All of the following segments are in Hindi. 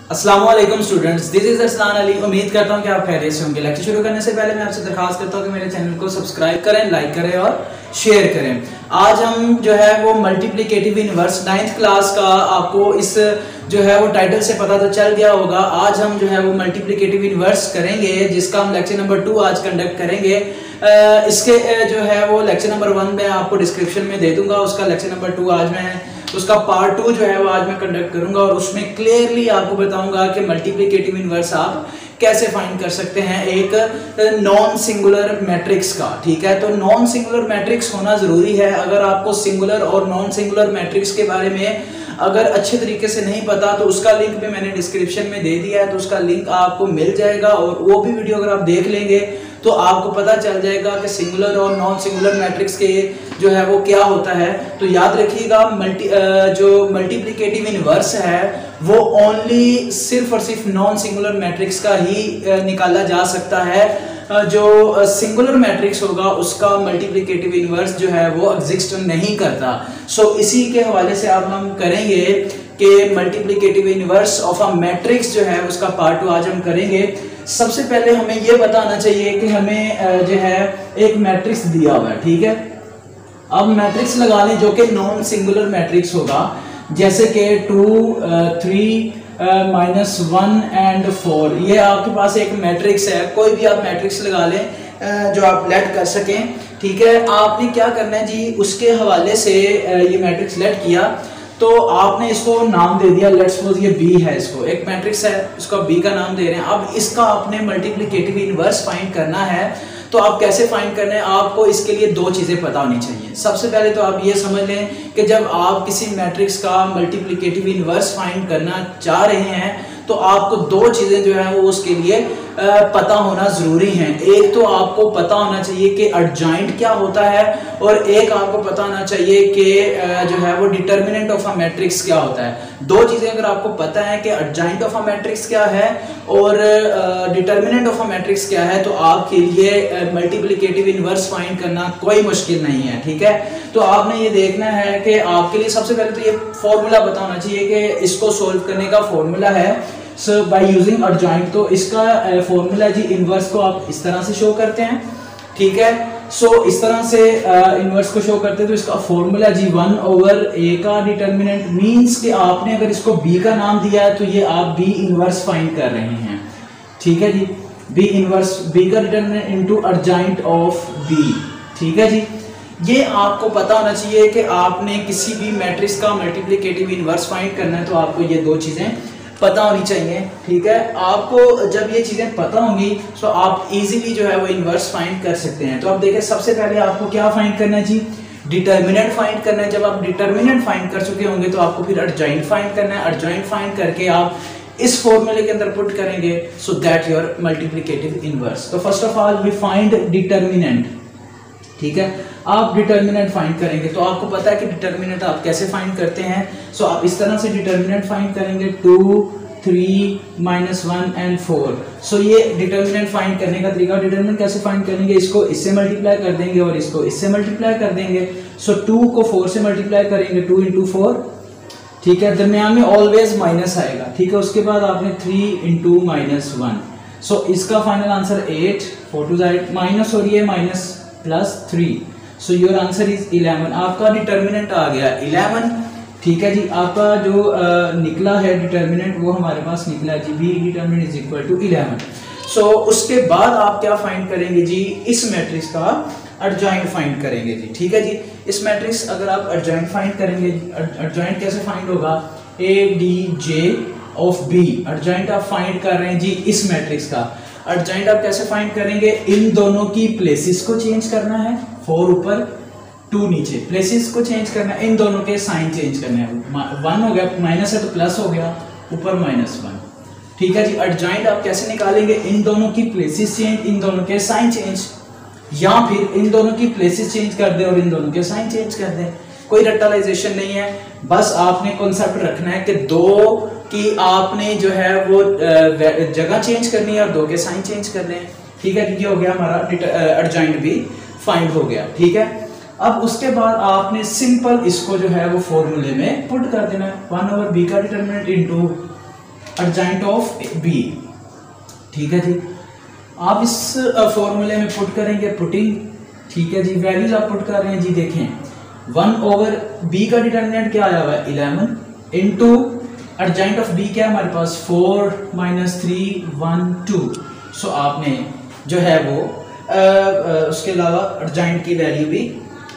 अस्सलामुअलैकुम students, this is Arsalan Ali. उम्मीद करता हूं कि आप खैरियत से होंगे। लेक्चर शुरू करने से पहले मैं आपसे दरखास्त करता हूं कि मेरे चैनल को सब्सक्राइब करें, लाइक करें और शेयर करें। आज हम जो है वो मल्टीप्लिकेटिव इनवर्स 9th क्लास का, आपको इस जो है वो टाइटल से पता तो चल गया होगा। आज हम जो है वो मल्टीप्लिकेटिव इनवर्स करेंगे, जिसका हम लेक्चर नंबर 2 आज कंडक्ट करेंगे। इसके जो है वो लेक्चर नंबर 1 मैं आपको डिस्क्रिप्शन में दे दूंगा। उसका लेक्चर नंबर 2 आज मैं उसका पार्ट 2 जो है वो आज मैं कंडक्ट करूंगा और उसमें क्लियरली आपको बताऊंगा कि मल्टीप्लिकेटिव इनवर्स आप कैसे फाइंड कर सकते हैं एक नॉन सिंगुलर मैट्रिक्स का। ठीक है, तो नॉन सिंगुलर मैट्रिक्स होना जरूरी है। अगर आपको सिंगुलर और नॉन सिंगुलर मैट्रिक्स के बारे में अगर अच्छे तरीके से नहीं पता तो उसका लिंक भी मैंने डिस्क्रिप्शन में दे दिया है, तो उसका लिंक आपको मिल जाएगा और वो भी वीडियो अगर आप देख लेंगे तो आपको पता चल जाएगा कि सिंगुलर और नॉन सिंगुलर मैट्रिक्स के जो है वो क्या होता है। तो याद रखिएगा, जो मल्टीप्लिकेटिव इनवर्स है वो ओनली सिर्फ और सिर्फ नॉन सिंगुलर मैट्रिक्स का ही निकाला जा सकता है। जो सिंगुलर मैट्रिक्स होगा उसका मल्टीप्लिकेटिव इनवर्स जो है वो एग्जिस्ट नहीं करता। सो इसी के हवाले से अब हम करेंगे कि multiplicative inverse of a matrix जो है उसका पार्ट 2 आज हम करेंगे। सबसे पहले हमें यह बताना चाहिए कि हमें जो है एक मैट्रिक्स दिया हुआ है। ठीक है, अब मैट्रिक्स लगा लें जो कि नॉन सिंगुलर मैट्रिक्स होगा, जैसे कि 2 3 -1 एंड 4। ये आपके पास एक मैट्रिक्स है, कोई भी आप मैट्रिक्स लगा लें जो आप लेट कर सकें। ठीक है, आपने क्या करना है जी, उसके हवाले से ये मैट्रिक्स लेट किया तो आपने इसको नाम दे दिया। लेट्स सपोज ये बी है, इसको एक मैट्रिक्स है, इसको बी का नाम दे रहे हैं। अब इसका आपने मल्टीप्लिकेटिव इनवर्स फाइंड करना है। तो आप कैसे फाइंड करना है, आपको इसके लिए दो चीजें पता होनी चाहिए। सबसे पहले तो आप ये समझ लें कि जब आप किसी मैट्रिक्स का मल्टीप्लिकेटिव इनवर्स फाइंड करना चाह रहे हैं तो आपको दो चीजें जो है वो उसके लिए पता होना जरूरी है। एक तो आपको पता होना चाहिए कि एडजॉइंट क्या होता है और एक आपको पता होना चाहिए कि जो है वो डिटर्मिनेंट ऑफ अ मैट्रिक्स क्या होता है। दो चीजें अगर आपको पता है कि एडजॉइंट ऑफ अ मैट्रिक्स क्या है और डिटर्मिनेंट ऑफ अ मैट्रिक्स क्या है, तो आपके लिए मल्टीप्लिकेटिव इनवर्स फाइंड करना कोई मुश्किल नहीं है। ठीक है, तो आपने ये देखना है कि आपके लिए सबसे पहले तो ये फॉर्मूला पता होना चाहिए कि इसको सोल्व करने का फॉर्मूला है बाय यूजिंग एडजॉइंट। तो इसका फॉर्मूला जी, इनवर्स को आप इस तरह से शो करते हैं। ठीक है, सो इस तरह से इनवर्स को शो करते हैं। तो इसका फॉर्मूला जी 1/a का डिटर्मिनेंट मींस कि आपने अगर इसको b का नाम दिया है तो ये आप b इनवर्स फाइंड कर रहे हैं। ठीक है जी, b इनवर्स, b का determinant into adjoint of b। ठीक है जी, ये आपको पता होना चाहिए कि आपने किसी भी मैट्रिक्स का मल्टीप्लिकेटिव इनवर्स फाइंड करना है तो आपको ये दो चीजें पता होनी चाहिए। ठीक है, आपको जब ये चीजें पता होंगी तो आप इजीली जो है वो इनवर्स फाइंड कर सकते हैं। तो आप देखें, सबसे पहले आपको क्या फाइंड करना है जी, डिटर्मिनेंट फाइंड करना है। जब आप डिटर्मिनेंट फाइंड कर चुके होंगे तो आपको फिर एडजॉइंट फाइंड करना है। एडजॉइंट फाइंड करके आप इस फॉर्मूले के अंदर पुट करेंगे so that your multiplicative inverse. तो first of all we find determinant. ठीक है, आप डिटर्मिनेंट फाइंड करेंगे तो आपको पता है कि डिटर्मिनेंट आप कैसे फाइंड करते हैं। सो आप इस तरह से डिटर्मिनेंट फाइंड करेंगे 2 3 -1 एंड 4। सो ये डिटर्मिनेंट फाइंड करने का तरीका। डिटर्मिनेंट कैसे फाइंड करेंगे, इसको इससे मल्टीप्लाई कर देंगे और इसको इससे मल्टीप्लाई कर देंगे। सो 2 को 4 से मल्टीप्लाई करेंगे, 2 × 4। ठीक है, दरमियान में ऑलवेज माइनस आएगा। ठीक है, उसके बाद आपने 3 × -1। सो इसका फाइनल आंसर 8, 4 2 8 माइनस और ये minus +3। So your answer is 11। आपका डिटर्मिनेंट आ गया 11। ठीक है जी, आपका जो निकला है डिटर्मिनेंट वो हमारे पास निकला है जी, b determinant is equal to 11। So उसके बाद आप क्या फाइंड करेंगे जी, इस मैट्रिक्स का एडजॉइंट फाइंड करेंगे जी। ठीक है जी, इस मैट्रिक्स अगर आप एडजॉइंट फाइंड करेंगे, एडजॉइंट कैसे फाइंड होगा, ADJ ऑफ b। एडजॉइंट आप फाइंड कर रहे हैं जी इस मैट्रिक्स का। एडजॉइंट आप कैसे फाइंड करेंगे, इन दोनों की प्लेसेस को चेंज करना है, 4 ऊपर 2 नीचे, प्लेसेस को चेंज करना है, इन दोनों के साइन चेंज करने हैं। 1 हो गया, माइनस है तो प्लस हो गया, ऊपर -1। ठीक है जी, एडजॉइंट आप कैसे निकालेंगे, इन दोनों की प्लेसेस चेंज, इन दोनों के साइन चेंज, या फिर इन दोनों की प्लेसेस चेंज कर दे और इन दोनों के साइन चेंज कर दे। कोई रटलाइजेशन नहीं है, बस आपने कॉन्सेप्ट रखना है कि दो की आपने जो है वो जगह चेंज करनी है और दो के साइन चेंज करने हैं। ठीक है, ये हो गया हमारा एडजॉइंट भी फाइंड हो गया। ठीक है, अब उसके बाद आपने सिंपल इसको जो है वो फॉर्मूले में पुट कर देना है। 1/b का determinant into adjoint of B. ठीक है जी, आप इस फॉर्मूले में पुट करेंगे पुटिंग। ठीक है जी, वैल्यूज आप पुट कर रहे हैं जी। देखें 1 ओवर बी का डिटर्मिनेंट क्या आया हुआ है 11 इंटू एडजॉइंट ऑफ बी क्या है हमारे पास 4 - 3 1 2। सो आपने जो है वो उसके अलावा एडजॉइंट की वैल्यू भी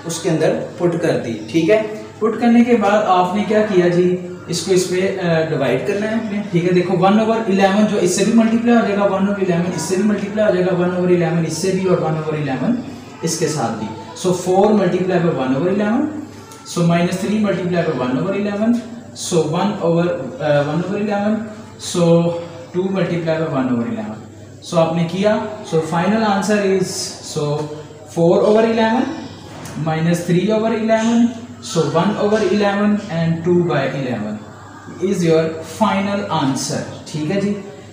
उसके अंदर पुट कर दी। ठीक है, पुट करने के बाद आपने क्या किया जी, इसको इस पे डिवाइड करना है अपने। ठीक है, देखो 1 ओवर 11 जो इससे भी मल्टीप्लाई हो जाएगा, 1 ओवर 11 इससे भी मल्टीप्लाई हो जाएगा, 1 ओवर 11 इससे भी और 1 ओवर 11 इसके साथ भी। सो 4 multiply by 1 over 11, so -3 multiply by 1 over 11, so 1 over 11, so 2 multiply by 1 over 11। सो आपने किया, so final answer is so 4 over 11 -3 over 11, so 1 over 11 and 2 by 11 is your final answer। ठीक है जी,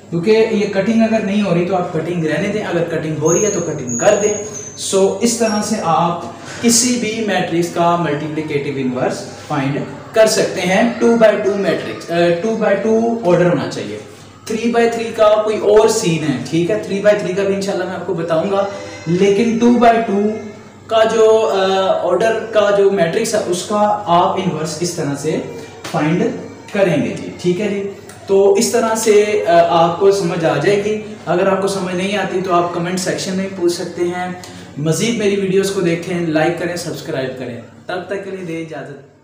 क्योंकि ये कटिंग अगर नहीं हो रही तो आप कटिंग रहने दें, अगर कटिंग हो रही है तो कटिंग कर दें। सो इस तरह से आप किसी भी मैट्रिक्स का मल्टीप्लिकेटिव इनवर्स फाइंड कर सकते हैं। 2x2 मैट्रिक्स 2x2 ऑर्डर होना चाहिए। 3x3 का कोई और सीन है। ठीक है, 3x3 का भी इंशाल्लाह मैं आपको बताऊंगा, लेकिन 2x2 का जो ऑर्डर का जो मैट्रिक्स है उसका आप इनवर्स इस तरह से फाइंड करेंगे जी। ठीक है जी, तो इस तरह से आपको समझ आ जाएगी। अगर आपको समझ नहीं आती तो आप कमेंट सेक्शन में पूछ सकते हैं। मज़ीद मेरी वीडियोस को देखें, लाइक करें, सब्सक्राइब करें। तब तक के लिए दे इजाज़त।